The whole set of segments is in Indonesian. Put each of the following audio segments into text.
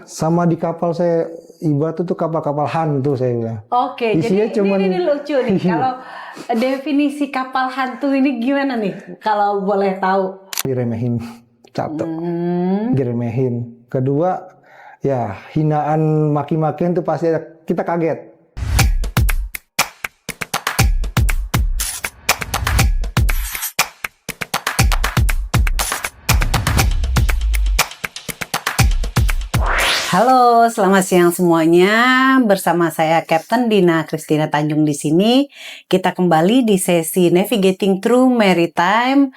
Sama di kapal saya ibarat itu kapal-kapal hantu saya bilang. Oke, Isinya jadi cuman ini lucu nih. Kalau definisi kapal hantu ini gimana nih? Kalau boleh tahu. diremehin. Satu, Hmm. diremehin. Kedua, ya hinaan maki-makian itu pasti kita kaget. Halo, selamat siang semuanya. Bersama saya Captain Dina Christina Tanjung di sini. Kita kembali di sesi Navigating Through Maritime.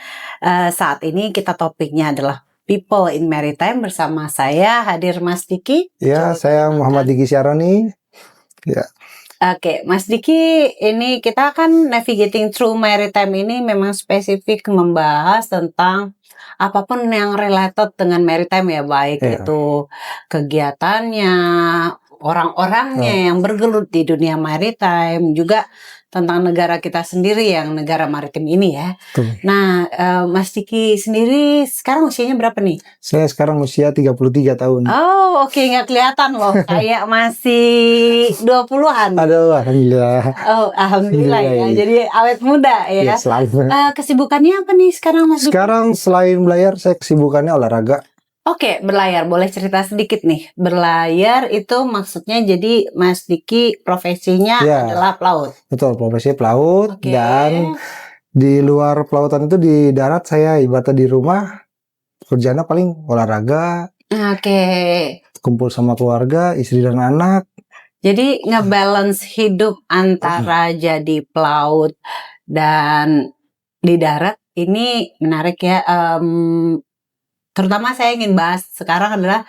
Saat ini kita topiknya adalah People in Maritime. Bersama saya hadir Mas Diki. Ya, saya Muhammad Diki Syaroni. Ya. Oke, Mas Diki, ini kita kan Navigating Through Maritime ini memang spesifik membahas tentang apapun yang related dengan maritime ya, baik Iya. itu kegiatannya, orang-orangnya yang bergelut di dunia maritime, juga tentang negara kita sendiri yang negara maritim ini ya. Tuh. Nah, Mas Diki sendiri sekarang usianya berapa nih? Saya sekarang usia 33 tahun. Oh, oke, nggak kelihatan loh, kayak masih 20-an. Aduh, alhamdulillah. Oh, alhamdulillah ya. Alhamdulillah. Jadi awet muda ya. Ya, selalu. Kesibukannya apa nih sekarang Mas Diki? Sekarang selain belayar, saya kesibukannya olahraga. Oke, berlayar. Boleh cerita sedikit nih. Berlayar itu maksudnya jadi Mas Diki profesinya Ya. adalah pelaut. Betul, profesi pelaut. Oke. Dan di luar pelautan itu di darat saya ibaratnya di rumah kerjanya paling olahraga, Oke. kumpul sama keluarga, istri dan anak. Jadi ngebalance hidup antara jadi pelaut dan di darat ini menarik ya. Terutama saya ingin bahas sekarang adalah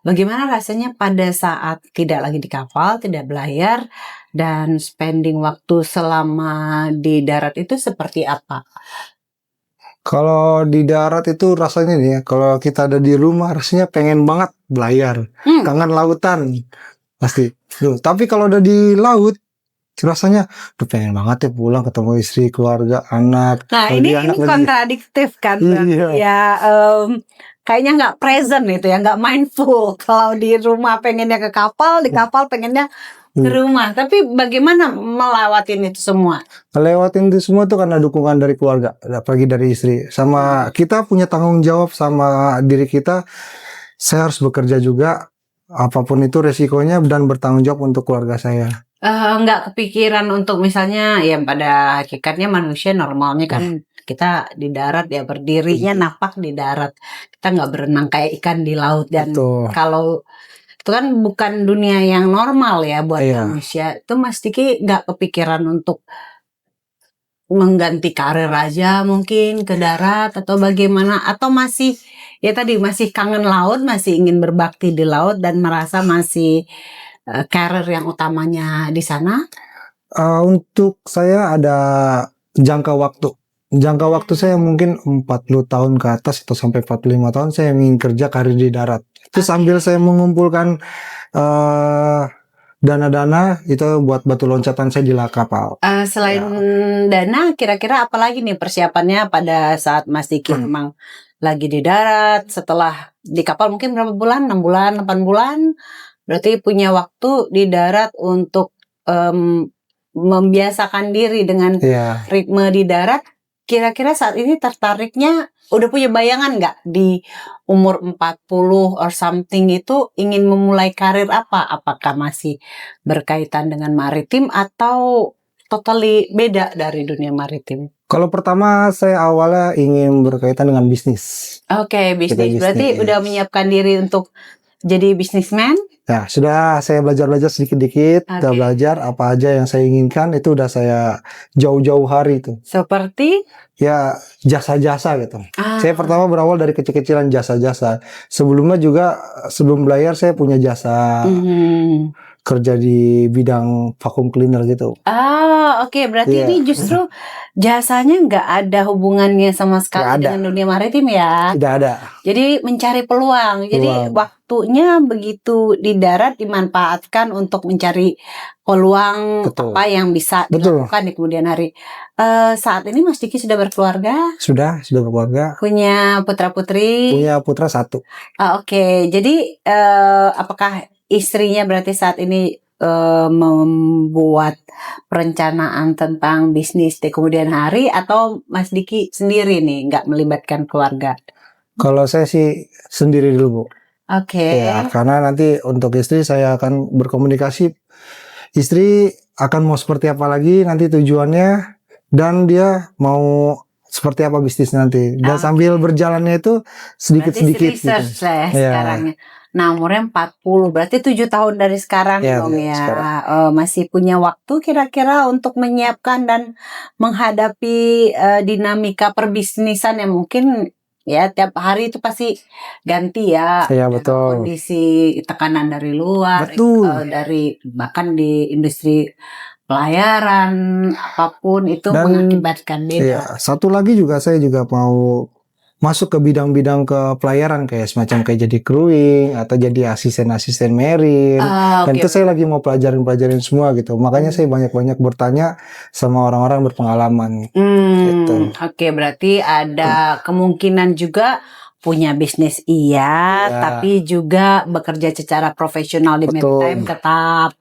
bagaimana rasanya pada saat tidak lagi di kapal, tidak berlayar, dan spending waktu selama di darat itu seperti apa? Kalau di darat itu rasanya nih ya, kalau kita ada di rumah rasanya pengen banget belayar, kangen lautan pasti. Tuh, tapi kalau udah di laut rasanya tuh pengen banget ya pulang ketemu istri, keluarga, anak. Nah, Kalau ini di anak lagi. kontradiktif kan, Iya. ya kayaknya nggak present itu ya, nggak mindful. Kalau di rumah pengennya ke kapal, di kapal pengennya ke rumah. Tapi bagaimana melewatin itu semua? Lewatin itu semua tuh karena dukungan dari keluarga, apalagi dari istri. Sama kita punya tanggung jawab sama diri kita. Saya harus bekerja juga, apapun itu resikonya, dan bertanggung jawab untuk keluarga saya. Nggak kepikiran untuk misalnya ya pada hakikatnya manusia normalnya kan kita di darat ya berdirinya napak di darat, kita nggak berenang kayak ikan di laut. Dan Betul. kalau itu kan bukan dunia yang normal ya buat Iya. manusia. Itu Mas Diki nggak kepikiran untuk mengganti karir aja mungkin ke darat atau bagaimana, atau masih ya tadi masih kangen laut, masih ingin berbakti di laut dan merasa masih karir yang utamanya di sana? Untuk saya ada jangka waktu. Jangka waktu saya mungkin 40 tahun ke atas atau sampai 45 tahun saya ingin kerja karir di darat. Itu sambil saya mengumpulkan dana-dana itu buat batu loncatan saya di kapal. Selain dana, kira-kira apa lagi nih persiapannya pada saat Mas Diki memang lagi di darat, setelah di kapal mungkin berapa bulan? 6 bulan, 8 bulan? Berarti punya waktu di darat untuk membiasakan diri dengan ritme di darat. Kira-kira saat ini tertariknya udah punya bayangan nggak di umur 40 or something itu ingin memulai karir apa? Apakah masih berkaitan dengan maritim atau totally beda dari dunia maritim? Kalau pertama saya awalnya ingin berkaitan dengan bisnis. Oke, bisnis. Berarti udah menyiapkan diri untuk jadi bisnismen? Ya, sudah saya belajar sedikit-dikit, udah belajar apa aja yang saya inginkan, itu udah saya jauh-jauh hari itu. Seperti? Ya, jasa-jasa gitu. Saya pertama berawal dari kecil-kecilan jasa-jasa. Sebelumnya juga, sebelum belayar saya punya jasa kerja di bidang vacuum cleaner gitu. Oke. Berarti ini justru jasanya nggak ada hubungannya sama sekali dengan dunia maritim ya? Tidak ada. Jadi mencari peluang. Jadi waktunya begitu di darat dimanfaatkan untuk mencari peluang Betul. apa yang bisa Betul. dilakukan di kemudian hari. Saat ini Mas Diki sudah berkeluarga, Sudah berkeluarga, punya putra-putri. punya putra 1. Oke. Jadi apakah istrinya berarti saat ini membuat perencanaan tentang bisnis di kemudian hari, atau Mas Diki sendiri nih nggak melibatkan keluarga? Kalau saya sih sendiri dulu, Bu. Oke. Ya, karena nanti untuk istri saya akan berkomunikasi. Istri akan mau seperti apa lagi nanti tujuannya, dan dia mau seperti apa bisnis nanti. Dan sambil berjalannya itu sedikit-sedikit Berarti research gitu. lah ya sekarang. Nah, umurnya 40, berarti 7 tahun dari sekarang dong ya. Masih punya waktu kira-kira untuk menyiapkan dan menghadapi dinamika perbisnisan yang mungkin ya tiap hari itu pasti ganti ya. Iya, betul. Kondisi tekanan dari luar, Betul. dari bahkan di industri pelayaran, apapun itu Dan mengakibatkan beda. Iya, satu lagi juga saya juga mau masuk ke bidang-bidang ke pelayaran, kayak semacam kayak jadi crewing atau jadi asisten-asisten marine. Dan itu saya lagi mau pelajarin semua gitu. Makanya saya banyak-banyak bertanya sama orang-orang berpengalaman. Gitu. Oke, berarti ada kemungkinan juga punya bisnis tapi juga bekerja secara profesional di maritime tetap.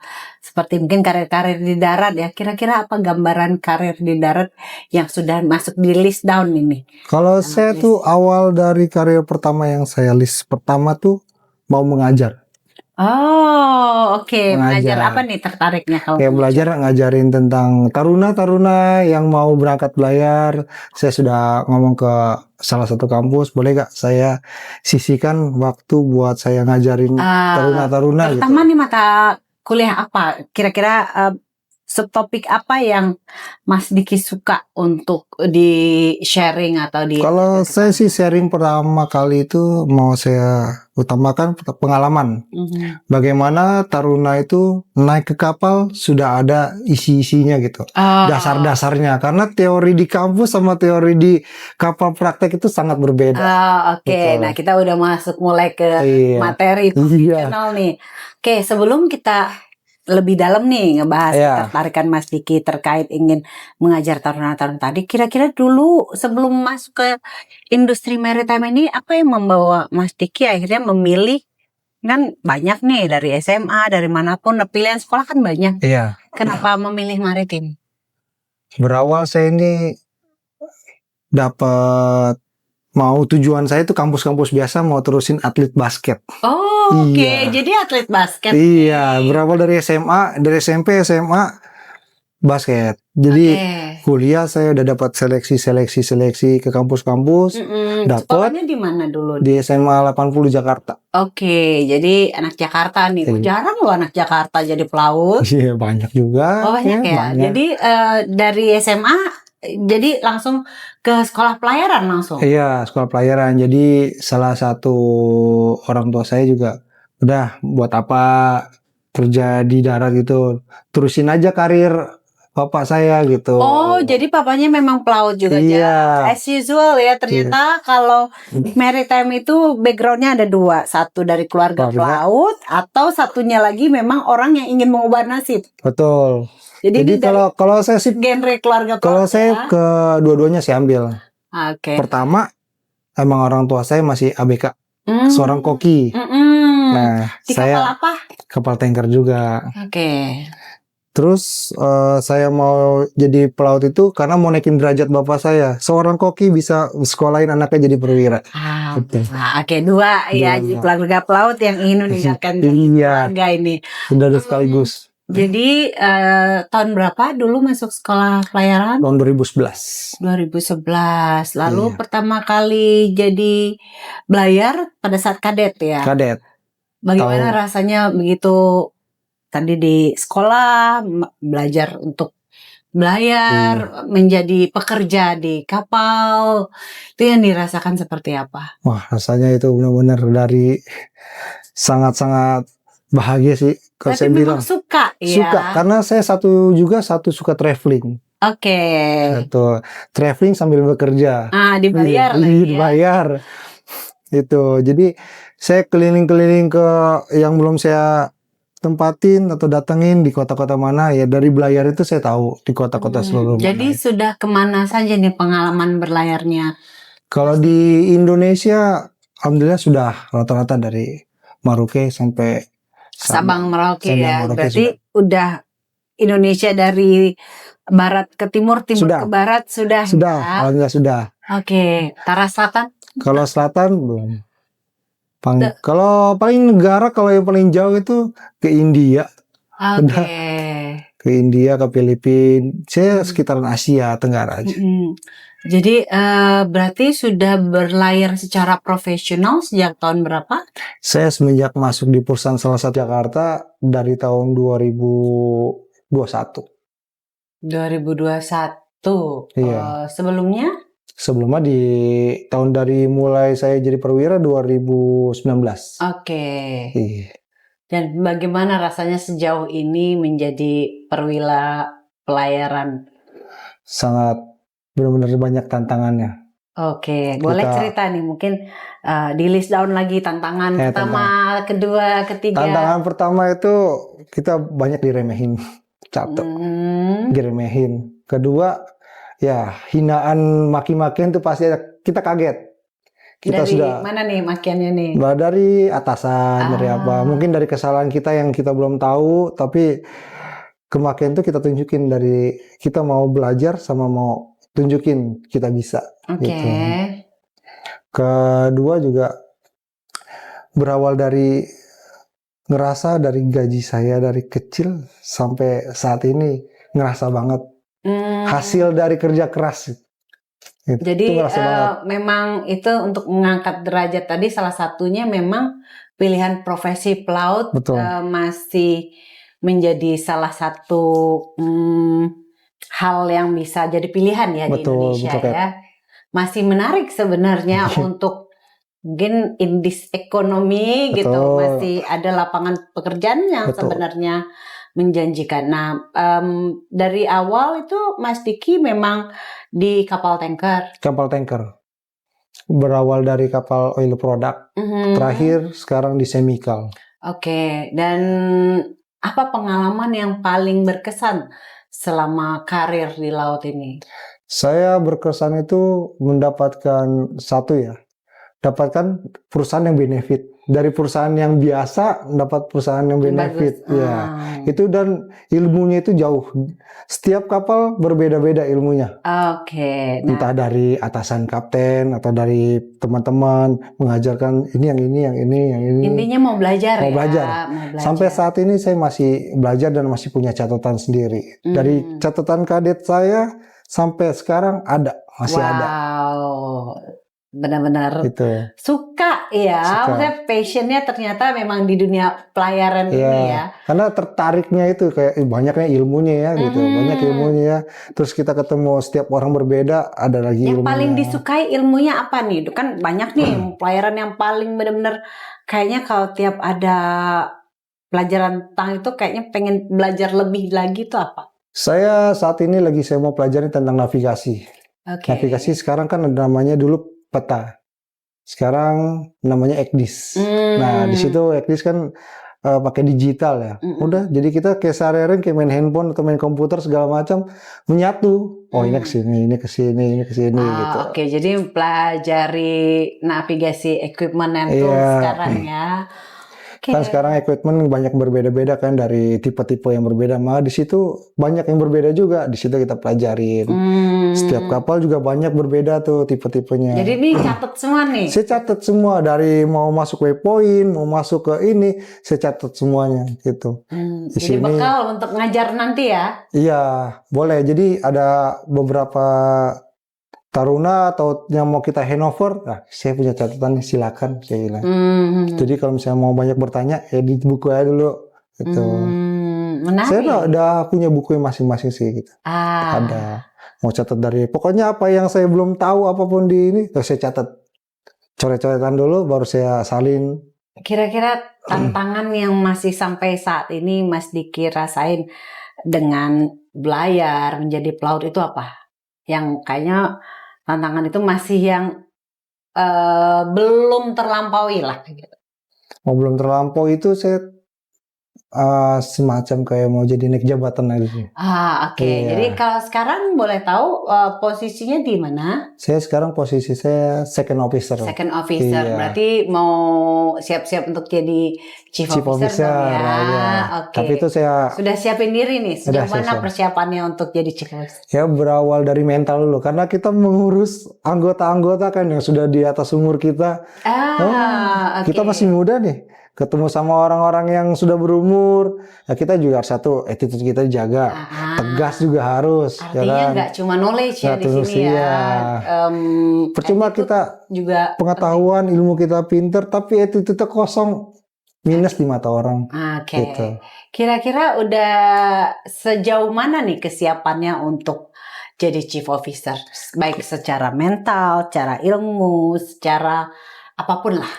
Seperti mungkin karir-karir di darat ya. Kira-kira apa gambaran karir di darat yang sudah masuk di list down ini? Kalau saya tuh awal dari karir pertama yang saya list pertama tuh mau mengajar. Oh, oke. Mengajar apa nih tertariknya kalau kayak belajar ngajarin tentang taruna-taruna yang mau berangkat belayar. Saya sudah ngomong ke salah satu kampus, boleh gak saya sisihkan waktu buat saya ngajarin taruna-taruna gitu. Pertama nih mata kuliah apa? Kira-kira subtopik apa yang Mas Diki suka untuk di sharing atau di? Kalau saya sih sharing pertama kali itu mau saya utamakan pengalaman. Bagaimana taruna itu naik ke kapal sudah ada isi-isinya gitu. Dasar-dasarnya, karena teori di kampus sama teori di kapal praktek itu sangat berbeda. Oke. Nah, kita udah masuk mulai ke materi profesional nih. Oke, sebelum kita lebih dalam nih ngebahas ketertarikan Mas Diki terkait ingin mengajar taruna-taruna tadi, kira-kira dulu sebelum masuk ke industri maritime ini, apa yang membawa Mas Diki akhirnya memilih, kan banyak nih dari SMA, dari manapun, pilihan sekolah kan banyak. Kenapa memilih maritim? Berawal saya ini dapat tujuan saya itu kampus-kampus biasa mau terusin atlet basket. Oke. Jadi atlet basket. Iya, berawal dari SMA, dari SMP, SMA basket. Jadi kuliah saya udah dapat seleksi ke kampus-kampus. Sekolahnya di mana dulu? Di SMA 80 Jakarta. Oke, jadi anak Jakarta nih. Jarang loh anak Jakarta jadi pelaut. Iya, banyak juga. Banyak ya. Banyak. Jadi dari SMA jadi langsung ke sekolah pelayaran langsung? Iya, sekolah pelayaran. Jadi salah satu orang tua saya juga udah buat apa kerja di darat gitu, terusin aja karir bapak saya gitu. Jadi papanya memang pelaut juga. As usual ya, ternyata kalau maritime itu backgroundnya ada 2. Satu dari keluarga pelaut, atau satunya lagi memang orang yang ingin mengubah nasib. Betul. Jadi kalau saya sih genre keluarga pelaut. Kalau saya ke dua-duanya saya ambil. Pertama, emang orang tua saya masih ABK, seorang koki. Nah, di saya kapal apa? Kapal tanker juga. Oke. Terus saya mau jadi pelaut itu karena mau naikin derajat bapak saya. Seorang koki bisa sekolahin anaknya jadi perwira. Oke, dua ya, keluarga pelaut yang ingin meninggalkan keluarga ini. Sudah ada sekaligus. Jadi tahun berapa dulu masuk sekolah pelayaran? Tahun 2011. 2011. Lalu pertama kali jadi belayar pada saat kadet ya? Kadet. Bagaimana rasanya begitu tadi di sekolah belajar untuk belayar, menjadi pekerja di kapal, itu yang dirasakan seperti apa? Wah, rasanya itu benar-benar dari sangat-sangat bahagia sih. Kalau saya bilang suka ya? Suka, karena saya satu suka traveling. Traveling sambil bekerja. Dibayar lagi dibayar. Itu, jadi saya keliling-keliling ke yang belum saya tempatin atau datengin di kota-kota mana ya, dari belayar itu saya tahu di kota-kota seluruh Jadi mana. sudah kemana saja nih pengalaman berlayarnya? Kalau di Indonesia, alhamdulillah sudah rata-rata dari Maroke sampai Sabang Merauke Sabang ya. Merauke Berarti udah Indonesia dari barat ke timur, timur Sudah. ke barat sudah ya. Alhamdulillah sudah. Oke, Utara Selatan? Kalau selatan belum. Kalau paling negara, kalau yang paling jauh itu ke India. Oke. Ke India, ke Filipina. Saya sekitaran Asia Tenggara aja. Jadi berarti sudah berlayar secara profesional sejak tahun berapa? Saya semenjak masuk di perusahaan salah satu Jakarta dari tahun 2021. 2021. Iya. Sebelumnya? Sebelumnya di tahun dari mulai saya jadi perwira 2019. Oke. Iya. Dan bagaimana rasanya sejauh ini menjadi perwira pelayaran? Sangat benar-benar banyak tantangannya. Oke, boleh cerita nih mungkin di list down lagi tantangan pertama, kedua, ketiga. Tantangan pertama itu kita banyak diremehin, capek, diremehin. Kedua, ya hinaan, maki-makian itu pasti kita kaget. Kita dari sudah mana nih makiannya nih? Dari atasan, dari apa? Mungkin dari kesalahan kita yang kita belum tahu, tapi kemakian itu kita tunjukin dari kita mau belajar sama mau tunjukin kita bisa. Oke. Gitu. Kedua juga berawal dari ngerasa dari gaji saya dari kecil sampai saat ini ngerasa banget hasil dari kerja keras. Jadi memang itu untuk mengangkat derajat tadi salah satunya memang pilihan profesi pelaut masih menjadi salah satu hal yang bisa jadi pilihan ya di Indonesia ya. Masih menarik sebenarnya untuk mungkin indis ekonomi gitu, masih ada lapangan pekerjaan yang sebenarnya menjanjikan. Nah, dari awal itu Mas Diki memang di kapal tanker. Kapal tanker. Berawal dari kapal oil product. Terakhir sekarang di chemical. Oke, dan apa pengalaman yang paling berkesan selama karir di laut ini? Saya berkesan itu mendapatkan satu ya. Dapatkan perusahaan yang benefit. Dari perusahaan yang biasa dapat perusahaan yang benefit. Ya. Itu dan ilmunya itu jauh. Setiap kapal berbeda-beda ilmunya. Oke. Entah dari atasan kapten atau dari teman-teman mengajarkan ini yang ini yang ini yang ini. Intinya mau belajar. Sampai saat ini saya masih belajar dan masih punya catatan sendiri. Dari catatan kadet saya sampai sekarang masih ada. Wow. Benar-benar suka ya, maksudnya passionnya ternyata memang di dunia pelayaran ini ya. Karena tertariknya itu kayak banyaknya ilmunya ya gitu, banyak ilmunya ya. Terus kita ketemu setiap orang berbeda, ada lagi yang ilmunya. Paling disukai ilmunya apa nih? Kan banyak nih pelayaran yang paling benar-benar kayaknya kalau tiap ada pelajaran tentang itu kayaknya pengen belajar lebih lagi tuh apa? Saya saat ini saya mau pelajari tentang navigasi. Navigasi sekarang kan namanya dulu peta. Sekarang namanya ECDIS. Nah, di situ ECDIS kan pakai digital ya. Udah, jadi kita kayak sehari-hari kayak main handphone atau main komputer segala macam menyatu. Oh, ini ke sini, ini ke sini, ini ke sini gitu. Oke, jadi pelajari navigasi equipment itu sekarang ya. Kan sekarang equipment banyak berbeda-beda kan dari tipe-tipe yang berbeda. Malah di situ banyak yang berbeda juga. Di situ kita pelajarin. Setiap kapal juga banyak berbeda tuh tipe-tipenya. Jadi ini catat semua nih? Saya catat semua dari mau masuk waypoint, mau masuk ke ini, saya catat semuanya gitu. Jadi bekal untuk ngajar nanti ya? Iya, boleh. Jadi ada beberapa taruna atau yang mau kita handover, saya punya catatan silakan saya bilang. Jadi kalau misalnya mau banyak bertanya ya di buku aja dulu gitu. Menarik. Saya udah punya buku masing-masing sih gitu. Ada mau catat dari pokoknya apa yang saya belum tahu apapun di ini, saya catat. Coret-coretan dulu baru saya salin. Kira-kira tantangan yang masih sampai saat ini Mas Diki rasain dengan belayar menjadi pelaut itu apa? Yang kayaknya tantangan itu masih yang belum terlampaui lah gitu. Oh, belum terlampau itu saya semacam kayak mau jadi naik jabatan lagi sih. Oke. Iya. Jadi kalau sekarang boleh tahu posisinya di mana? Saya sekarang posisi saya second officer. Second officer. Iya. Berarti mau siap-siap untuk jadi chief officer dong ya. iya. Oke. Tapi itu saya Sudah siapin diri nih. Sejauh Sudah, mana siap. persiapannya untuk jadi chief officer? ya berawal dari mental dulu karena kita mengurus anggota-anggota kan yang sudah di atas umur kita. Oke. Kita masih muda nih. Ketemu sama orang-orang yang sudah berumur, ya kita juga harus satu attitude kita jaga, tegas juga harus. Artinya nggak cuma knowledge ya di sini ya. Percuma kita juga pengetahuan, ilmu kita pinter, tapi attitude kosong, minus di mata orang. Oke. Gitu. Kira-kira udah sejauh mana nih kesiapannya untuk jadi chief officer, baik secara mental, secara ilmu, secara apapun lah.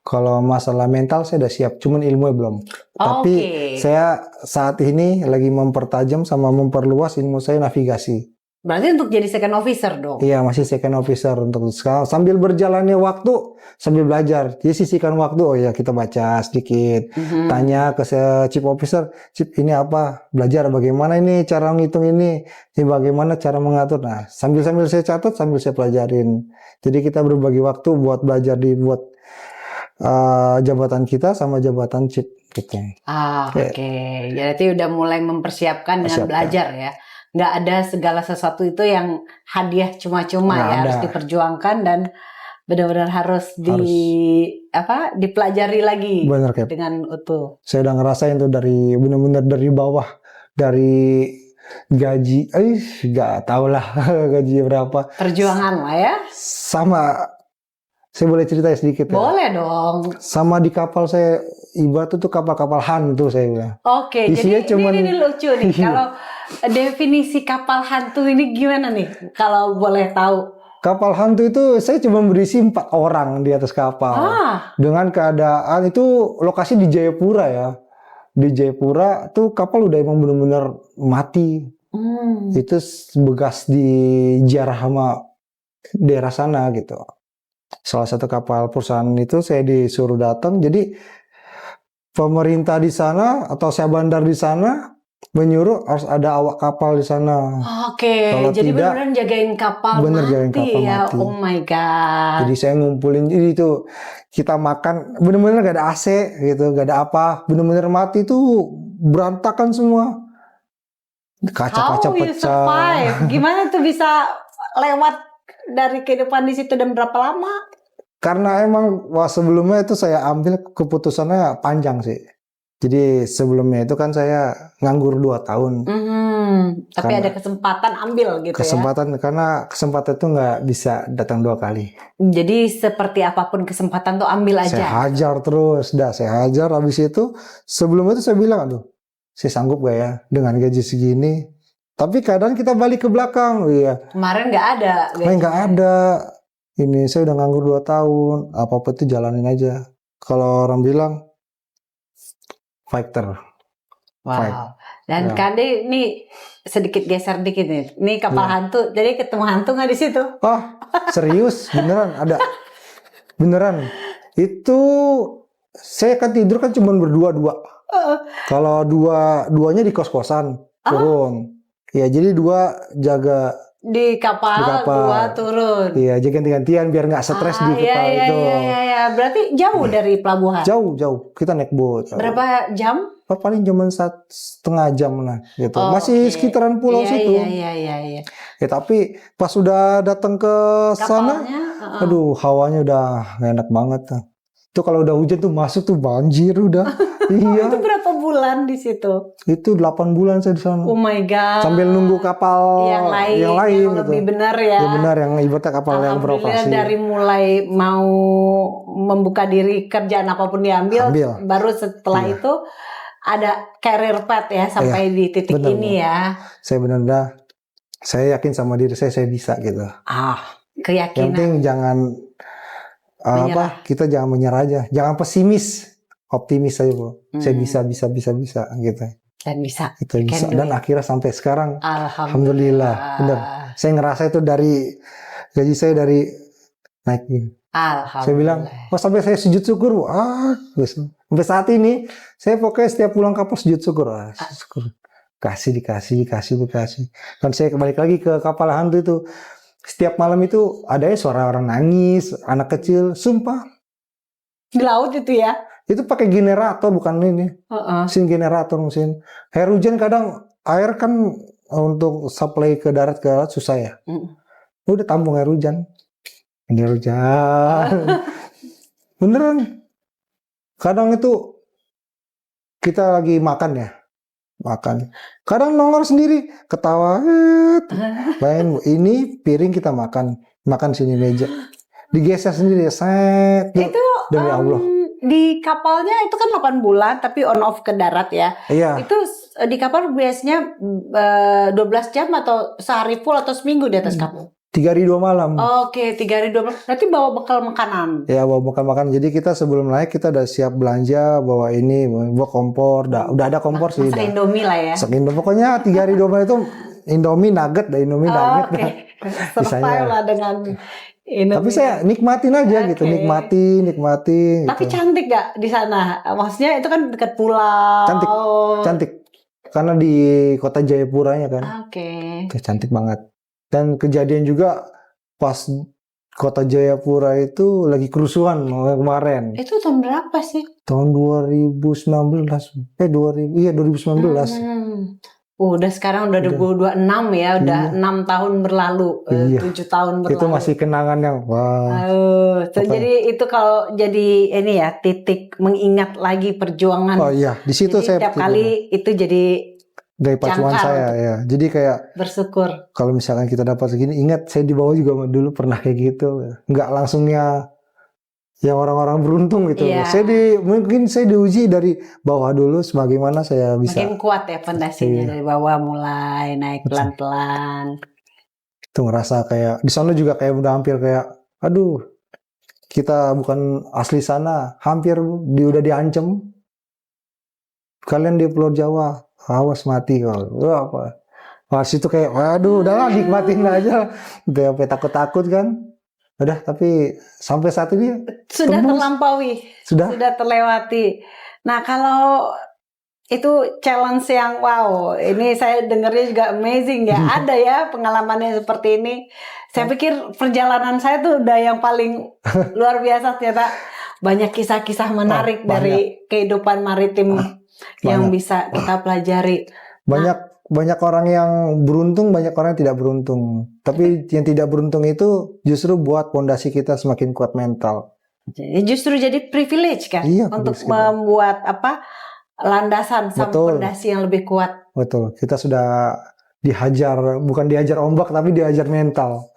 Kalau masalah mental saya udah siap, cuman ilmunya belum. Tapi saya saat ini lagi mempertajam sama memperluas ilmu saya navigasi. Berarti untuk jadi second officer dong? Iya, masih second officer untuk sekarang. Sambil berjalannya waktu, sambil belajar. Jadi sisihkan waktu, oh ya kita baca sedikit. Tanya ke chief officer, chief ini apa? Belajar bagaimana ini cara ngitung ini bagaimana cara mengatur. Nah, sambil saya catat, sambil saya pelajarin. Jadi kita berbagi waktu buat belajar buat jabatan kita sama jabatan chief gitu. Oke. Jadi udah mulai mempersiapkan dengan belajar ya. Nggak ada segala sesuatu itu yang hadiah cuma-cuma ya, harus diperjuangkan dan benar-benar harus dipelajari lagi. Bener, Kep. Dengan utuh. Saya udah ngerasain tuh benar-benar dari bawah, dari gaji, nggak tahu lah gaji berapa. Perjuangan lah ya. Sama. Saya boleh cerita sedikit ya? Boleh dong. Sama di kapal saya, ibarat itu kapal-kapal hantu saya bilang. Oke, jadi ini lucu nih. Kalau definisi kapal hantu ini gimana nih? Kalau boleh tahu. Kapal hantu itu saya cuma berisi 4 orang di atas kapal. Dengan keadaan itu lokasi di Jayapura ya. Di Jayapura tuh kapal udah emang benar-benar mati. Itu bekas dijarah sama daerah sana gitu. Salah satu kapal perusahaan itu saya disuruh datang. Jadi pemerintah di sana atau saya bandar di sana menyuruh harus ada awak kapal di sana. Oke, jadi benar-benar jagain kapal mati ya. Oh my god. Jadi saya ngumpulin itu kita makan benar-benar gak ada AC gitu, gak ada apa, benar-benar mati tuh berantakan semua. Kaca-kaca pecah. Gimana tuh bisa lewat dari kehidupan di situ dan berapa lama? Karena emang sebelumnya itu saya ambil keputusannya panjang sih. Jadi sebelumnya itu kan saya nganggur 2 tahun. Tapi ada kesempatan ambil gitu kesempatan, karena kesempatan itu nggak bisa datang 2 kali. Jadi seperti apapun kesempatan tuh ambil aja. Saya hajar terus, saya hajar. Habis itu sebelumnya itu saya bilang, aduh, saya sanggup gak ya dengan gaji segini? Tapi kadang kita balik ke belakang, Kemarin nggak ada. Nggak ada. Ini saya udah nganggur 2 tahun, apa-apa itu jalanin aja. Kalau orang bilang, fighter. Wow. Dan Kade ini sedikit geser dikit nih. Ini kapal hantu, jadi ketemu hantu nggak di situ? Serius, beneran ada. Beneran. Itu saya kan tidur kan cuma berdua. Kalau duanya di kos-kosan turun. Ya, jadi 2 jaga di kapal, 2 turun. Iya, jadi ganti-gantian biar nggak stres di kapal itu. Iya. Berarti jauh dari pelabuhan? Jauh. Kita naik boat. Berapa jam? Paling cuma 1,5 jam lah gitu. Masih sekitaran pulau situ. Iya. Ya, tapi pas sudah datang ke sana, aduh, hawanya udah gak enak banget. Itu kalau udah hujan tuh masuk tuh banjir udah. Iya. Itu berapa bulan di situ? Itu 8 bulan saya di sana. Oh my god. Sambil nunggu kapal yang lain gitu. Lebih benar ya. Ya benar, yang ibaratnya kapal yang beroperasi. Dari mulai mau membuka diri kerjaan apapun diambil, baru setelah itu ada career path ya sampai di titik ini ya. Saya benar-benar saya yakin sama diri saya bisa gitu. Keyakinan. Yang penting jangan kita jangan menyerah aja, jangan pesimis, optimis aja, Bu. Saya bisa gitu. Dan bisa. Itu bisa. Dan akhirnya sampai sekarang, alhamdulillah. Benar. Saya ngerasa itu dari gaji saya dari naik. Saya bilang, oh sampai saya sujud syukur, sampai saat ini saya pokoknya setiap pulang kapal sujud syukur, syukur. Dikasih. Dan saya kembali lagi ke kapal hantu itu. Setiap malam itu ada suara orang nangis, anak kecil, sumpah. Di laut itu ya? Itu pakai generator bukan ini. Mesin generator mesin. Air hujan kadang air kan untuk supply ke darat susah ya. Udah tampung air hujan. Beneran. Kadang itu kita lagi makan. Kadang nongol sendiri, ketawa. Lain ini piring kita makan sini meja. Digeser sendiri set. Itu demi Allah. Di kapalnya itu kan 8 bulan tapi on off ke darat ya. Iya. Itu di kapal biasanya 12 jam atau sehari full atau seminggu di atas kapal? 3 hari 2 malam. Oke, 3 hari 2 malam. Berarti bawa bekal makanan. Ya, bawa bekal makanan. Jadi kita sebelum naik kita udah siap belanja, bawa kompor, udah ada kompor sih. Masak Indomie lah ya. Masak Indomie. Pokoknya 3 hari 2 malam itu Indomie nugget. Oke. Survive lah dengan Indomie. Tapi saya nikmatin aja gitu, nikmatin. Tapi cantik gak di sana? Maksudnya itu kan dekat pulau. Cantik. Karena di kota Jayapuranya kan. Oke. Cantik banget. Dan kejadian juga pas kota Jayapura itu lagi kerusuhan kemarin. Itu tahun berapa sih? Tahun 2019. 2019. Udah sekarang udah 2026 ya, udah 6 tahun berlalu, 7 tahun berlalu. Itu masih kenangan yang jadi itu kalau jadi ini ya titik mengingat lagi perjuangan. Oh iya, di situ jadi saya tiap kali itu jadi dari pacuan saya ya. Jadi kayak bersyukur. Kalau misalkan kita dapat segini, ingat saya di bawah juga dulu pernah kayak gitu. Nggak langsungnya yang orang-orang beruntung gitu. Yeah. Mungkin saya diuji dari bawah dulu sebagaimana saya bisa. Makin kuat ya fondasinya dari bawah mulai naik pelan-pelan. Itu ngerasa kayak di sana juga kayak udah hampir kayak aduh, kita bukan asli sana, hampir udah diancam. Kalian di Pulau Jawa, awas mati kalau. Apa? Pas itu kayak waduh, udahlah nikmatin aja. Udah sampai takut-takut kan. Udah, tapi sampai saat ini sudah terlampaui, sudah terlewati. Nah, kalau itu challenge yang wow, ini saya dengarnya juga amazing ya. Ada ya pengalamannya seperti ini. Saya pikir perjalanan saya tuh udah yang paling luar biasa, ternyata banyak kisah-kisah menarik dari kehidupan maritim yang bisa kita pelajari. Banyak orang yang beruntung, banyak orang yang tidak beruntung. Tapi yang tidak beruntung itu justru buat fondasi kita semakin kuat mental. Justru jadi privilege kan, untuk membuat landasan sama fondasi yang lebih kuat. Betul. Kita sudah bukan dihajar ombak, tapi dihajar mental.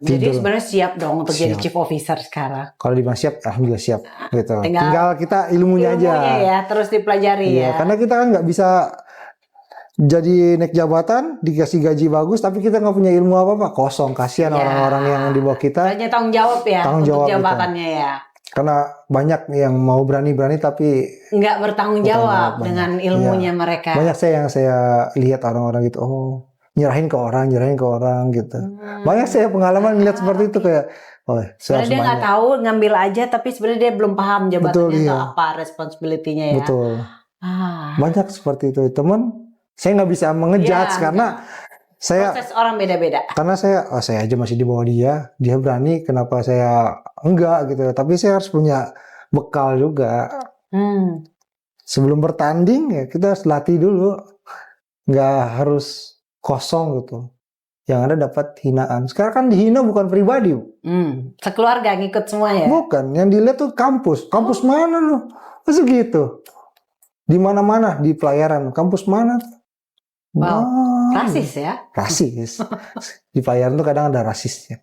Jadi sebenarnya siap dong untuk jadi chief officer sekarang. Kalau dibilang siap, alhamdulillah siap. Gitu. Tinggal kita ilmunya aja. Ya, terus dipelajari ya. Karena kita kan nggak bisa jadi naik jabatan, dikasih gaji bagus, tapi kita nggak punya ilmu apa-apa, kosong. Kasihan orang-orang yang di bawah kita. Hanya tanggung jawab ya, untuk jabatannya ya. Karena banyak yang mau berani-berani tapi nggak bertanggung jawab dengan ilmunya mereka. Banyak yang saya lihat orang-orang gitu, nyerahin ke orang gitu. Banyak saya pengalaman melihat seperti itu kayak, sebenarnya dia nggak tahu ngambil aja, tapi sebenarnya dia belum paham jabatannya itu apa, responsibility-nya ya. Betul. Banyak seperti itu, teman. Saya nggak bisa mengejudge karena proses orang beda-beda. Karena saya aja masih di bawah dia berani, kenapa saya enggak gitu. Tapi saya harus punya bekal juga. Sebelum bertanding ya kita harus latih dulu, nggak harus kosong gitu. Yang ada dapat hinaan. Sekarang kan dihina bukan pribadi. Sekeluarga ngikut semua ya? Bukan, yang dilihat tuh kampus. Kampus mana loh? Masa gitu? Di mana-mana di pelayaran, kampus mana? Wow, rasis ya? Rasis. Di pelayaran tuh kadang ada rasisnya.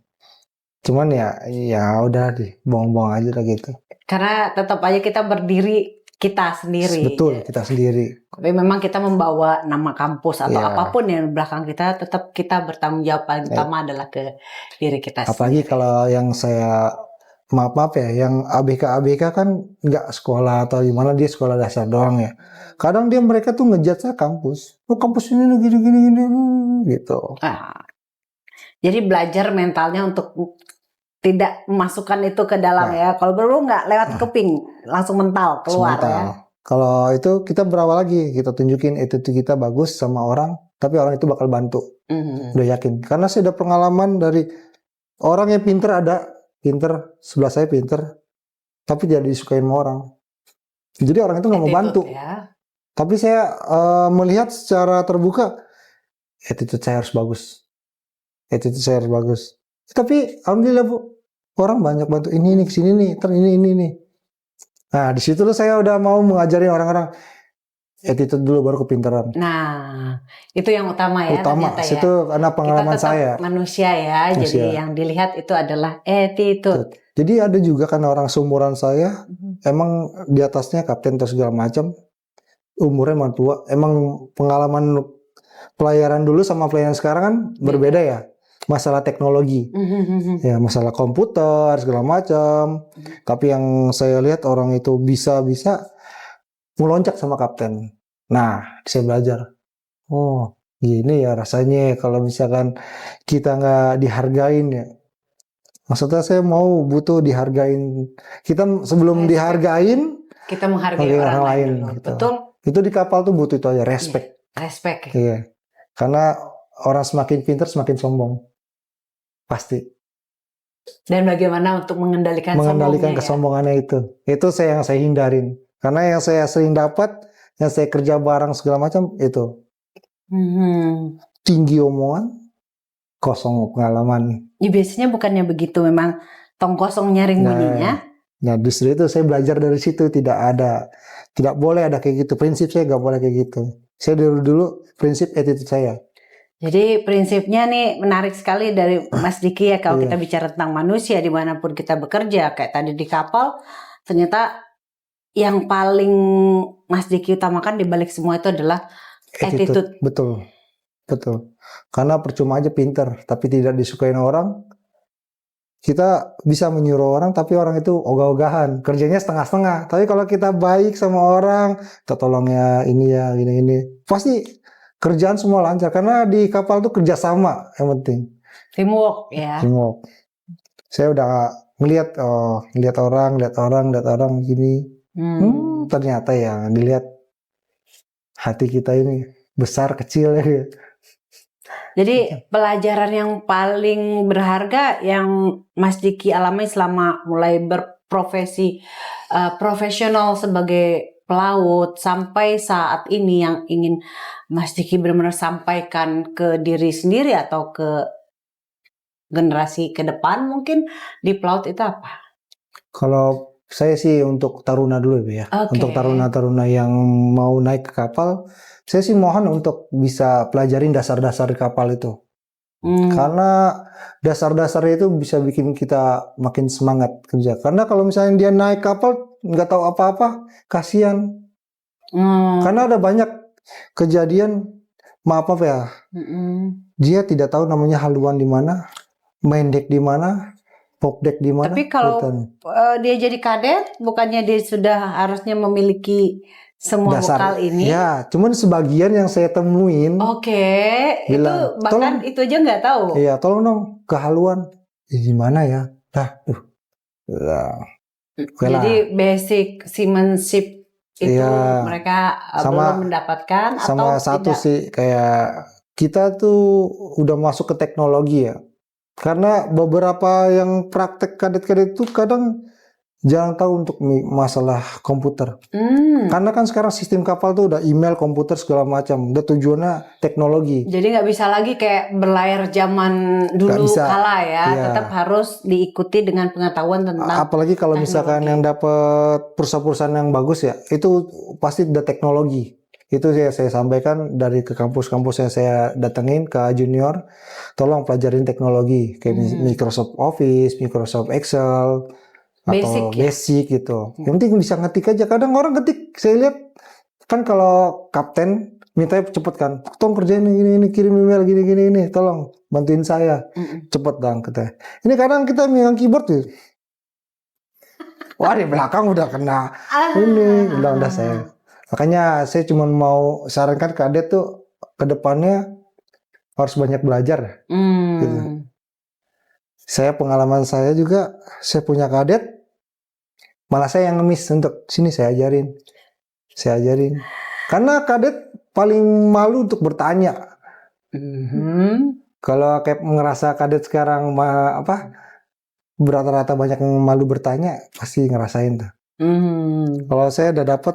Cuman ya udah deh, buang-buang aja lah gitu. Karena tetap aja kita berdiri kita sendiri. Betul, kita sendiri. Tapi memang kita membawa nama kampus atau apapun yang di belakang kita, tetap kita bertanggung jawab paling utama adalah ke diri kita sendiri. Apalagi kalau yang saya maaf ya, yang ABK kan nggak sekolah atau gimana, dia sekolah dasar doang ya. Kadang mereka tuh ngejudge saya kampus. Kampus ini gini gitu. Jadi belajar mentalnya untuk tidak memasukkan itu ke dalam ya. Kalau perlu nggak lewat keping, langsung mental keluar ya. Kalau itu kita berawal lagi, kita tunjukin attitude kita bagus sama orang, tapi orang itu bakal bantu. Udah yakin. Karena saya udah pengalaman dari orang yang pinter, sebelah saya pinter, tapi tidak disukai sama orang. Jadi orang itu nggak mau bantu. Ya. Tapi saya melihat secara terbuka, attitude saya harus bagus. Tapi alhamdulillah Bu, orang banyak bantu ini kesini nih, ini. Nah di situ saya udah mau mengajarin orang-orang attitude dulu baru kepintaran. Nah itu yang utama ya. Utama, itu karena pengalaman kita tetap saya. Manusia ya, jadi yang dilihat itu adalah attitude. Jadi ada juga kan orang seumuran saya, emang di atasnya kapten atau segala macam, umurnya emang tua, emang pengalaman pelayaran dulu sama pelayaran sekarang kan berbeda ya. Masalah teknologi, ya masalah komputer segala macam. Tapi yang saya lihat orang itu bisa meloncat sama kapten. Nah, saya belajar. Oh, gini ya rasanya kalau misalkan kita nggak dihargain ya. Maksudnya saya butuh dihargain. Kita sebelum dihargain, kita menghargai orang lain. Gitu. Betul. Itu di kapal tuh butuh itu aja, respect. Respect. Iya. Karena orang semakin pintar semakin sombong. Pasti. Dan bagaimana untuk mengendalikan kesombongannya itu. Itu yang saya hindarin. Karena yang saya sering dapat, yang saya kerja bareng segala macam itu. Tinggi omongan, kosong pengalaman. Ya biasanya bukannya begitu, memang tong kosong nyaring bunyinya. Nah justru itu saya belajar dari situ, tidak boleh ada kayak gitu. Prinsip saya nggak boleh kayak gitu. Saya dulu prinsip attitude saya. Jadi prinsipnya nih menarik sekali dari Mas Diki ya, kalau kita bicara tentang manusia dimanapun kita bekerja, kayak tadi di kapal, ternyata yang paling Mas Diki utamakan di balik semua itu adalah attitude. Betul. Karena percuma aja pinter, tapi tidak disukai orang. Kita bisa menyuruh orang, tapi orang itu ogah-ogahan, kerjanya setengah-setengah. Tapi kalau kita baik sama orang, kita tolong ya ini ya, gini, pasti kerjaan semua lancar. Karena di kapal tuh kerjasama yang penting. Teamwork ya. Teamwork. Saya udah ngeliat orang gini. Ternyata ya dilihat hati kita ini besar kecil ya. Jadi pelajaran yang paling berharga yang Mas Diki alami selama mulai berprofesi profesional sebagai pelaut sampai saat ini yang ingin Mas Diki benar-benar sampaikan ke diri sendiri atau ke generasi ke depan mungkin di pelaut itu apa? Kalau saya sih untuk taruna dulu ya. Untuk taruna-taruna yang mau naik ke kapal, saya sih mohon untuk bisa pelajarin dasar-dasar di kapal itu. Karena dasar-dasarnya itu bisa bikin kita makin semangat kerja. Karena kalau misalnya dia naik kapal nggak tahu apa-apa, kasihan. Karena ada banyak kejadian, maaf ya, dia tidak tahu namanya haluan di mana, main deck di mana, pop deck di mana. Tapi kalau dia jadi kadet, bukannya dia sudah harusnya memiliki semua bekal ini? Ya, cuman sebagian yang saya temuin. Itu bahkan itu aja nggak tahu. Iya, tolong dong kehaluan. Gimana ya? Jadi basic seamanship itu mereka belum mendapatkan sama atau satu tidak? sih kayak kita tuh udah masuk ke teknologi ya. Karena beberapa yang praktek kadet-kadet itu kadang jarang tahu untuk masalah komputer. Karena kan sekarang sistem kapal tuh udah email, komputer segala macam. Udah tujuannya teknologi. Jadi nggak bisa lagi kayak berlayar zaman dulu kala ya. Tetap harus diikuti dengan pengetahuan tentang apalagi kalau misalkan yang dapat perusahaan-perusahaan yang bagus ya, itu pasti udah teknologi. Itu saya sampaikan dari ke kampus-kampus yang saya datengin ke junior, tolong pelajarin teknologi kayak Microsoft Office, Microsoft Excel, atau basic gitu. Yang penting bisa ngetik aja. Kadang orang ngetik, saya lihat kan kalau kapten mintanya cepet kan, tolong kerjain ini kirim email gini ini, tolong bantuin saya, cepet dong kita. Ini kadang kita megang keyboard tuh, wah di belakang udah kena ini, udah saya. Makanya saya cuma mau sarankan kadet tuh ke depannya harus banyak belajar. Gitu. Pengalaman saya juga, saya punya kadet, malah saya yang ngemis untuk sini saya ajarin. Karena kadet paling malu untuk bertanya. Kalau kayak ngerasa kadet sekarang rata-rata banyak yang malu bertanya, pasti ngerasain tuh. Kalau saya udah dapet,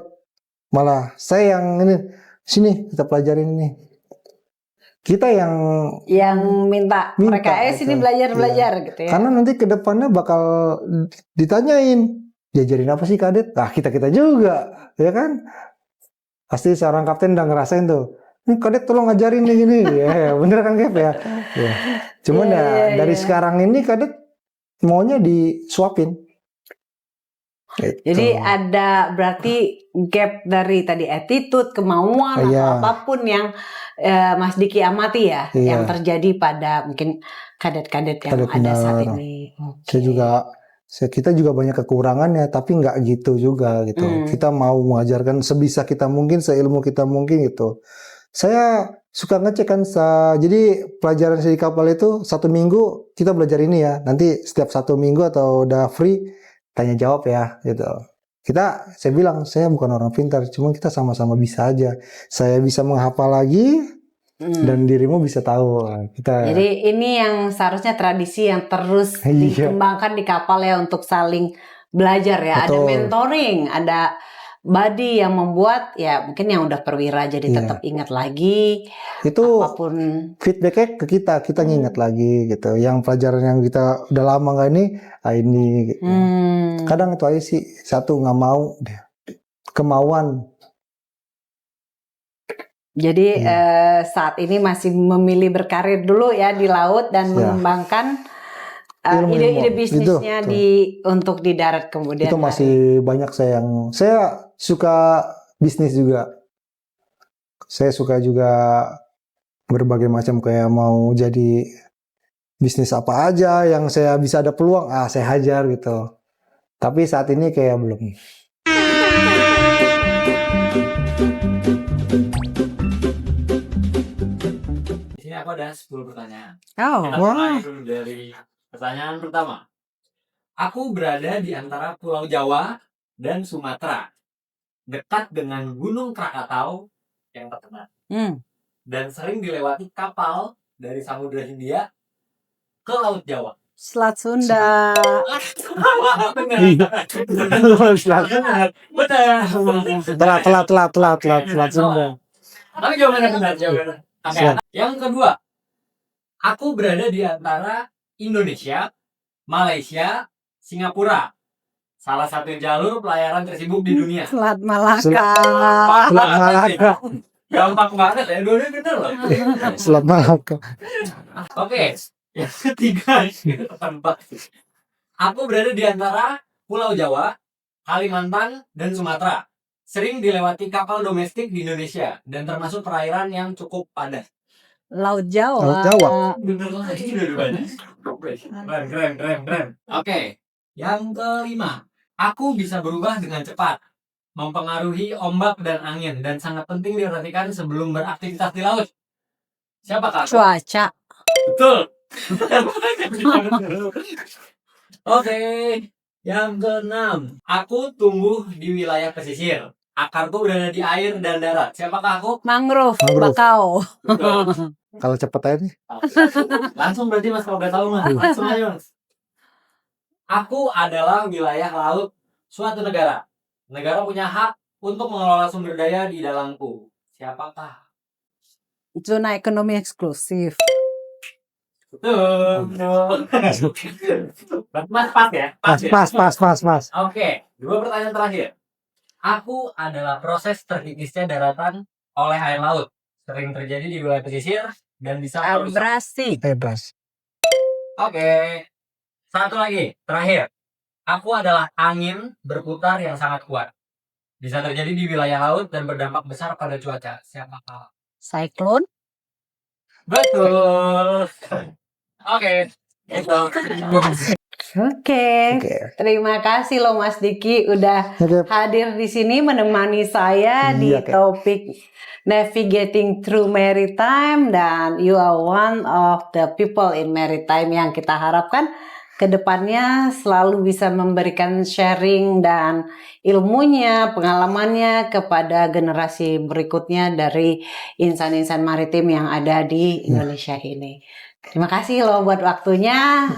malah saya yang ini, sini kita pelajarin ini. Kita yang minta mereka sini belajar gitu ya. Karena nanti ke depannya bakal ditanyain, diajarin apa sih kadet? Nah, kita juga, ya kan? Pasti seorang kapten udah ngerasain tuh. Nih kadet tolong ngajarin nih gini. Ya, bener kan Cap ya? Ya. Cuman dari sekarang ini kadet maunya disuapin. Gitu. Jadi ada berarti gap dari tadi attitude, kemauan atau apapun yang Mas Diki amati ya, yang terjadi pada mungkin kadet-kadet yang ada saat ini. Kita juga banyak kekurangan ya, tapi nggak gitu juga gitu. Kita mau mengajarkan sebisa kita mungkin, seilmu kita mungkin gitu. Saya suka ngecek kan, jadi pelajaran saya di kapal itu 1 minggu kita belajar ini ya. Nanti setiap 1 minggu atau udah free tanya jawab ya gitu. Saya bilang saya bukan orang pintar, cuma kita sama-sama bisa aja. Saya bisa menghafal lagi dan dirimu bisa tahu. Jadi ini yang seharusnya tradisi yang terus dikembangkan di kapal ya, untuk saling belajar ya. Betul. Ada mentoring, ada buddy yang membuat ya mungkin yang udah perwira jadi tetap ingat lagi. Itu apapun feedbacknya ke kita nginget lagi gitu. Yang pelajaran yang kita udah lama nggak ini gitu. Kadang itu aja sih, satu nggak mau deh, kemauan. Jadi saat ini masih memilih berkarir dulu ya di laut dan mengembangkan ide-ide bisnisnya untuk di darat kemudian. Itu masih banyak saya suka bisnis juga. Saya suka juga berbagai macam, kayak mau jadi bisnis apa aja yang saya bisa ada peluang, saya hajar gitu. Tapi saat ini kayak belum. Di sini aku ada 10 pertanyaan. Wah. Dari pertanyaan pertama. Aku berada di antara Pulau Jawa dan Sumatera, dekat dengan Gunung Krakatau yang terkenal, dan sering dilewati kapal dari Samudra Hindia ke Laut Jawa. Selat Sunda. Telat Sunda. Tapi jawabannya benar, jawabannya. Yang kedua, aku berada di antara Indonesia, Malaysia, Singapura. Salah satu jalur pelayaran tersibuk di dunia. Selat Malaka. Gampang banget ya, dua-duanya bener loh. Selat Malaka. Oke, yang ketiga, aku berada di antara Pulau Jawa, Kalimantan, dan Sumatera. Sering dilewati kapal domestik di Indonesia dan termasuk perairan yang cukup padat. Laut Jawa. Bener lagi keren. Oke, yang kelima, aku bisa berubah dengan cepat, mempengaruhi ombak dan angin, dan sangat penting diperhatikan sebelum beraktivitas di laut. Siapakah? Cuaca. Betul. Oke, yang keenam, aku tumbuh di wilayah pesisir. Akarku berada di air dan darat. Siapakah aku? Mangrove. Bakau. Kalau cepet aja nih. Langsung berarti Mas, kalau udah tahu Mas. Langsung aja Mas. Aku adalah wilayah laut suatu negara. Negara punya hak untuk mengelola sumber daya di dalamku. Siapakah? Zona ekonomi eksklusif. Betul. Mas, pas ya? Pas. Oke, 2 pertanyaan terakhir. Aku adalah proses terkikisnya daratan oleh air laut. Sering terjadi di wilayah pesisir dan bisa abrasi. Bebas. Oke. Satu lagi, terakhir. Aku adalah angin berputar yang sangat kuat. Bisa terjadi di wilayah laut dan berdampak besar pada cuaca. Siapakah? Cyclone. Betul. Oke. Itu. Oke. Terima kasih loh Mas Diki udah hadir di sini menemani saya di topik Navigating Through Maritime, dan you are one of the people in maritime yang kita harapkan kedepannya selalu bisa memberikan sharing dan ilmunya, pengalamannya kepada generasi berikutnya dari insan-insan maritim yang ada di Indonesia ini. Terima kasih loh buat waktunya.